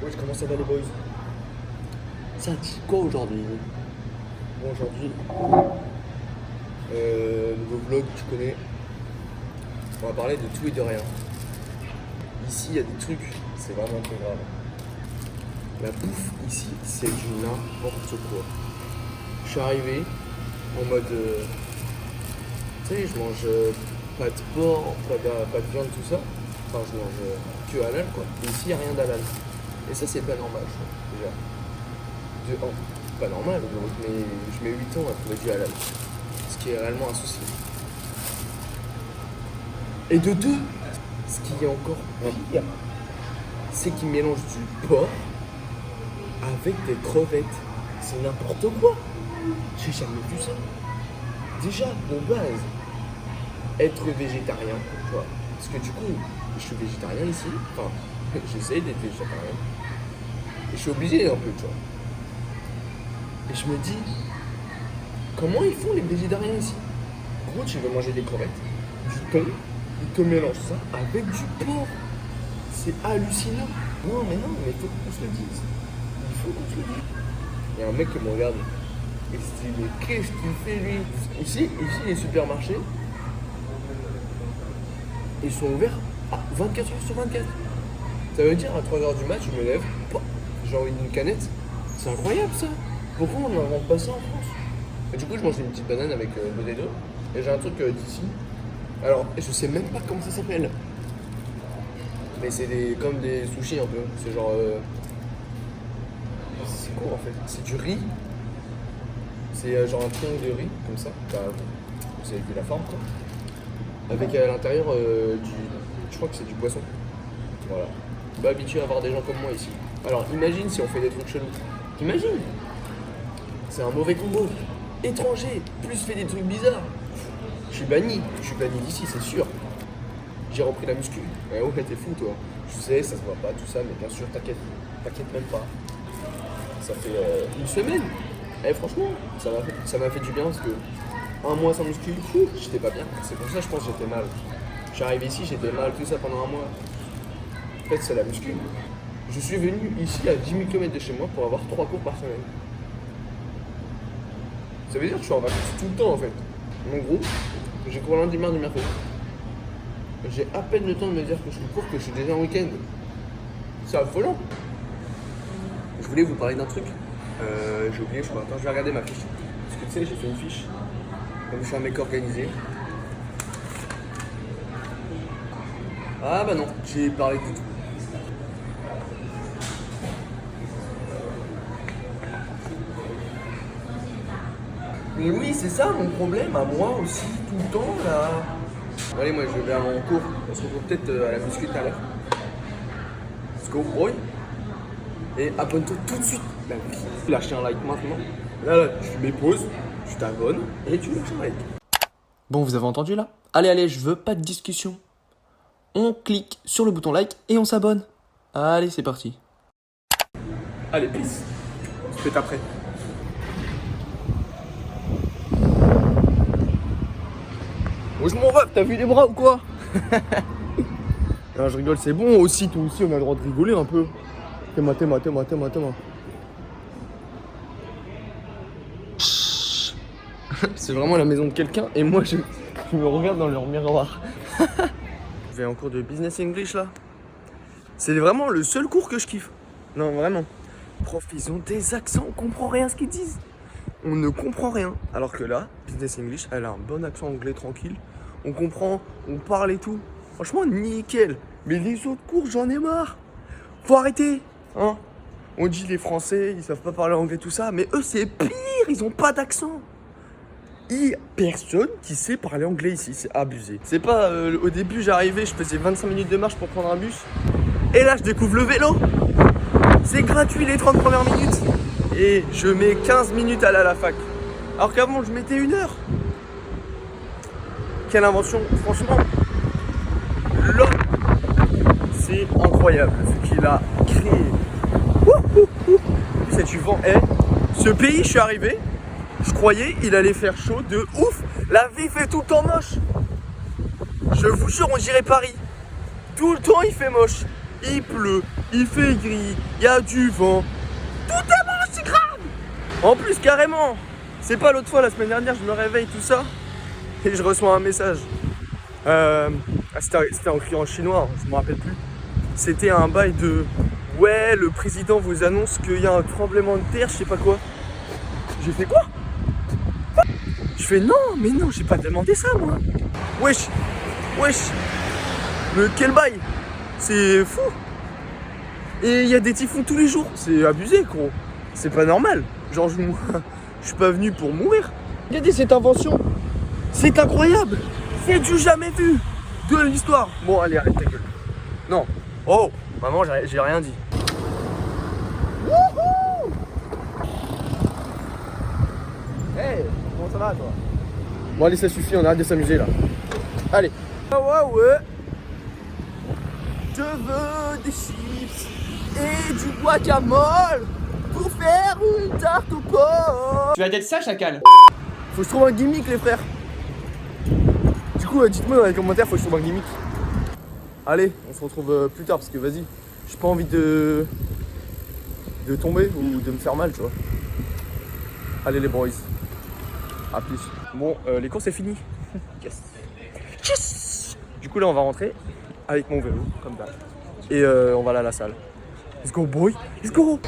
Ouais, comment ça va les boys? Ça dit quoi aujourd'hui? Bon, aujourd'hui, nouveau vlog, tu connais. On va parler de tout et de rien. Ici, il y a des trucs, c'est vraiment très grave. La bouffe ici, c'est du n'importe quoi. Je suis arrivé en mode. Tu sais, je mange pas de porc, pas de viande, tout ça. Enfin, je mange que halal, quoi. Et ici, il n'y a rien d'halal. Et ça, c'est pas normal, je trouve, déjà. De 1, pas normal, mais je mets 8 ans à trouver du halal. Ce qui est réellement un souci. Et de 2, ce qui est encore pire, c'est qu'ils mélangent du porc avec des crevettes. C'est n'importe quoi. J'ai jamais vu ça. Déjà, de base, être végétarien, tu vois. Parce que du coup, je suis végétarien ici. Enfin, j'essaye d'être végétarien. Et je suis obligé un peu, tu vois. Et je me dis, comment ils font les végétariens ici? Gros, tu veux manger des crevettes, du thon, ils te mélangent ça avec du porc. C'est hallucinant. Non, mais il faut qu'on se le dise. Il faut qu'on se le dise. Il y a un mec qui me regarde et se dit, mais qu'est-ce qu'il fait lui? Ici, les supermarchés, ils sont ouverts à 24 heures sur 24. Ça veut dire à 3h du mat, je me lève, j'ai envie d'une canette. C'est incroyable ça. Pourquoi on n'invente pas ça en France? Et du coup, je mange une petite banane avec le potato. Et j'ai un truc d'ici. Alors, je sais même pas comment ça s'appelle. Mais c'est comme des sushis un peu. C'est genre. C'est quoi en fait? C'est du riz. C'est genre un triangle de riz, comme ça. Bah, vous avez vu la forme quoi. Avec à l'intérieur du. Je crois que c'est du poisson. Voilà. Je suis pas habitué à avoir des gens comme moi ici. Alors imagine si on fait des trucs chelous. T'imagines? C'est un mauvais combo. Étranger, plus fait des trucs bizarres. Je suis banni d'ici, c'est sûr. J'ai repris la muscu. Eh ouais, t'es fou toi. Je sais, ça se voit pas, tout ça, mais bien sûr, t'inquiète même pas. Ça fait une semaine. Eh franchement, ça m'a fait du bien parce que un mois sans muscu, j'étais pas bien. C'est pour ça je pense que j'étais mal. Je suis arrivé ici, j'étais mal, tout ça pendant un mois. En fait, c'est la muscu. Je suis venu ici à 10 000 km de chez moi pour avoir 3 cours par semaine. Ça veut dire que je suis en vacances tout le temps en fait. En gros, j'ai cours lundi, mardi, mercredi. J'ai à peine le temps de me dire que je cours que je suis déjà en week-end. C'est affolant. Je voulais vous parler d'un truc. J'ai oublié, je crois. Attends, je vais regarder ma fiche. Parce que tu sais, j'ai fait une fiche. Comme je suis un mec organisé. Ah bah non, j'ai parlé du tout. Mais oui, c'est ça mon problème, à moi aussi, tout le temps là. Bon, allez, moi je vais à mon cours. On se retrouve peut-être à la muscu tout à l'heure. Let's go, boy. Et abonne-toi tout de suite. Bah oui, lâchez un like maintenant. Là, tu mets pause, tu t'abonnes et tu lâches un like. Bon, vous avez entendu là? Allez, je veux pas de discussion. On clique sur le bouton like et on s'abonne. Allez, c'est parti. Allez, peace. On se fait après. Wesh mon ref, t'as vu les bras ou quoi? Non, je rigole, c'est bon aussi, toi aussi, on a le droit de rigoler un peu. T'es-moi. C'est vraiment la maison de quelqu'un et moi je me regarde dans leur miroir. Je vais en cours de business English là. C'est vraiment le seul cours que je kiffe. Non, vraiment. Prof, ils ont des accents, on comprend rien ce qu'ils disent. On ne comprend rien. Alors que là, business English, elle a un bon accent anglais tranquille. On comprend, on parle et tout. Franchement, nickel. Mais les autres cours, j'en ai marre. Faut arrêter, hein. On dit les Français, ils savent pas parler anglais, tout ça. Mais eux, c'est pire, ils ont pas d'accent. Il y a personne qui sait parler anglais ici, c'est abusé. C'est pas, au début, j'arrivais, je faisais 25 minutes de marche pour prendre un bus. Et là, je découvre le vélo. C'est gratuit les 30 premières minutes. Et je mets 15 minutes à aller à la fac. Alors qu'avant, je mettais 1 heure. Quelle invention, franchement. L'homme, c'est incroyable ce qu'il a créé. C'est du vent. Ce pays, je suis arrivé, je croyais il allait faire chaud de ouf. La vie fait tout le temps moche. Je vous jure, on dirait Paris. Tout le temps, il fait moche. il pleut, il fait gris, il y a du vent. Tout est moche, c'est grave. En plus, carrément, c'est pas l'autre fois, la semaine dernière, je me réveille, tout ça, et je reçois un message. C'était écrit en chinois, je me rappelle plus. C'était un bail de ouais, le président vous annonce qu'il y a un tremblement de terre, je sais pas quoi. J'ai fait quoi? Je fais non, mais non, j'ai pas demandé ça moi. Wesh, mais quel bail? C'est fou. Et il y a des typhons tous les jours, c'est abusé gros. C'est pas normal. Genre je suis pas venu pour mourir. Regardez cette invention, c'est incroyable. C'est du jamais vu de l'histoire. Bon allez, arrête ta gueule. Non. Oh, maman, j'ai rien dit. Wouhou! Hey, comment ça va toi? Bon allez, ça suffit, on arrête de s'amuser là. Allez. Ah ouais. Je veux des chips et du guacamole pour faire une tarte au porc. Tu vas être ça, chacal. Faut que je trouve un gimmick les frères. Du coup, dites-moi dans les commentaires, faut que je trouve un gimmick. Allez, on se retrouve plus tard parce que vas-y, j'ai pas envie de tomber ou de me faire mal, tu vois. Allez les boys, à plus. Bon, les courses c'est fini. Yes. Du coup là on va rentrer avec mon vélo, comme ça. Et on va aller à la salle. Let's go boy, let's go.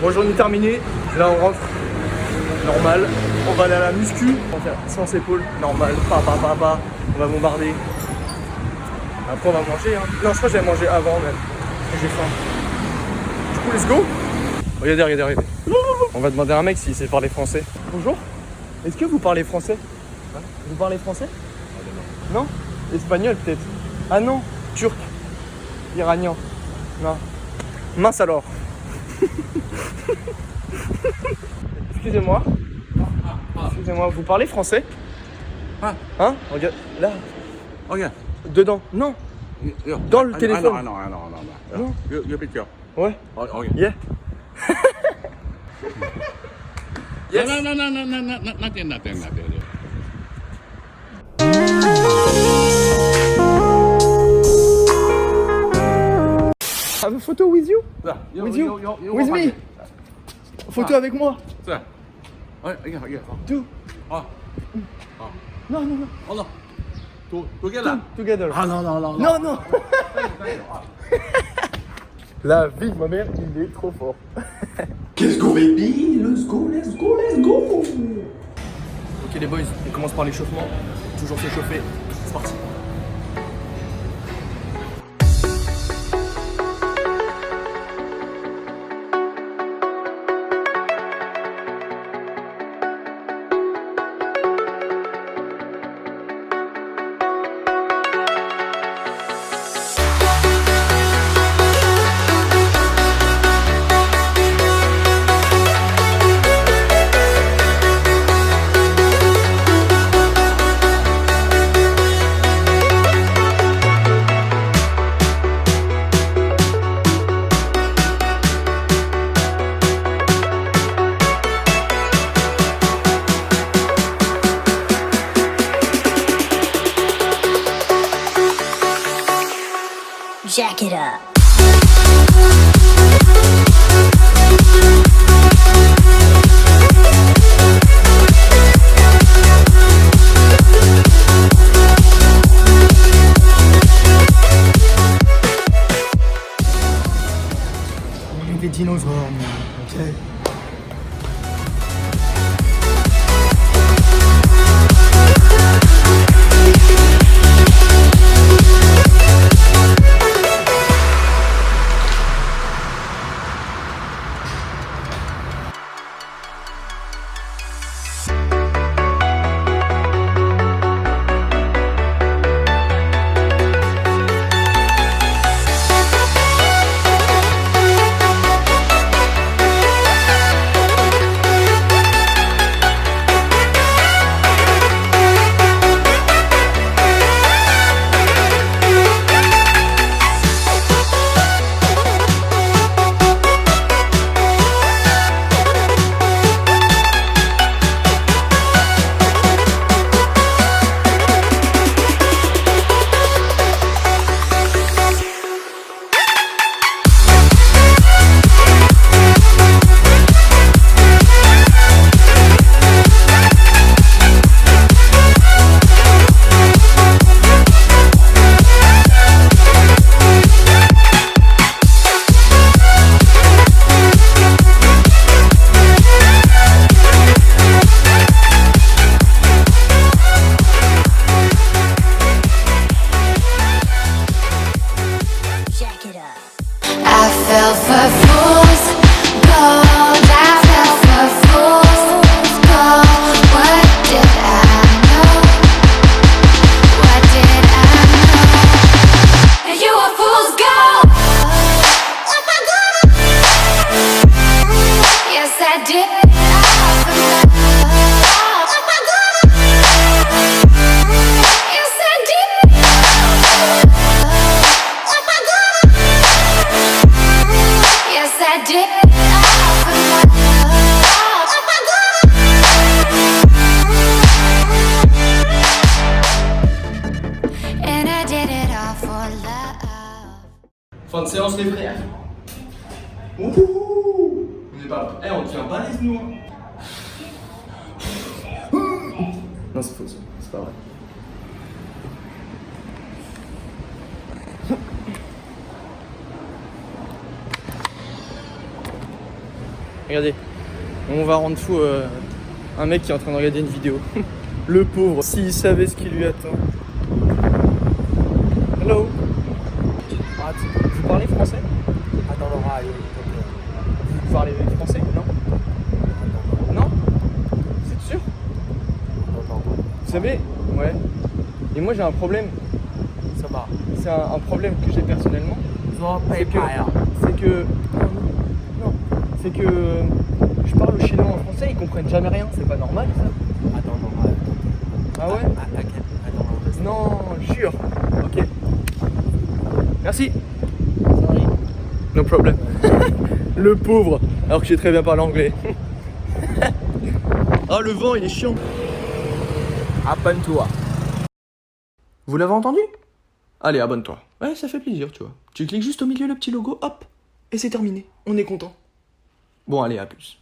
Bon, journée terminée, là on rentre. Normal, on va aller à la muscu, on va faire sans épaule, normal, on va bombarder. Après on va manger, hein. Non, je crois que j'avais mangé avant même. J'ai faim. Du coup, let's go. Regardez. On va demander à un mec s'il sait parler français. Bonjour, est-ce que vous parlez français? Vous parlez français? Non. Espagnol peut-être? Ah non, turc, iranien. Non. Mince alors. Excusez-moi, vous parlez français? Ah. Hein? Regarde, là, Regarde. dedans. Non, dans le téléphone. Non. Your picture. Ouais. Okay. Yeah. Yes. No, nothing. Have a photo with you? Yeah, With you? With me? Photo avec moi. Yeah. Yeah. Two. Ah. Non. Oh non. Together. Together. Ah non. Non. La vie de ma mère, il est trop fort. Let's go, baby. Let's go. Ok les boys, on commence par l'échauffement. Toujours se chauffer. C'est parti. Jack it up. On est des dinosaures, ok? fell for fool's gold. I fell for fool's gold. What did I know? What did I know? And you were fool's gold. Yes, I did. Yes, I did. Yes, I did. And I did it all for love. Fin de séance les frères. Ouh, on est pas. Eh, on tient pas les nous. Hein. Non, c'est faux, ça. C'est pas vrai. Regardez, on va rendre fou un mec qui est en train de regarder une vidéo. Le pauvre, s'il savait ce qui lui attend. Hello. Vous parlez français? Vous parlez français? Non? Non? Vous êtes sûr? Vous savez? Ouais. Et moi j'ai un problème. C'est un problème que j'ai personnellement. C'est que je parle aux Chinois en français, ils comprennent jamais rien, c'est pas normal ça. Ah ouais? Non, jure. Ok. Merci. Sorry. No problem. Le pauvre, alors que j'ai très bien parlé anglais. Ah, le vent, il est chiant. Abonne-toi. Vous l'avez entendu? Allez, abonne-toi. Ouais, ça fait plaisir, tu vois. Tu cliques juste au milieu le petit logo, hop, et c'est terminé. On est content. Bon, allez, à plus.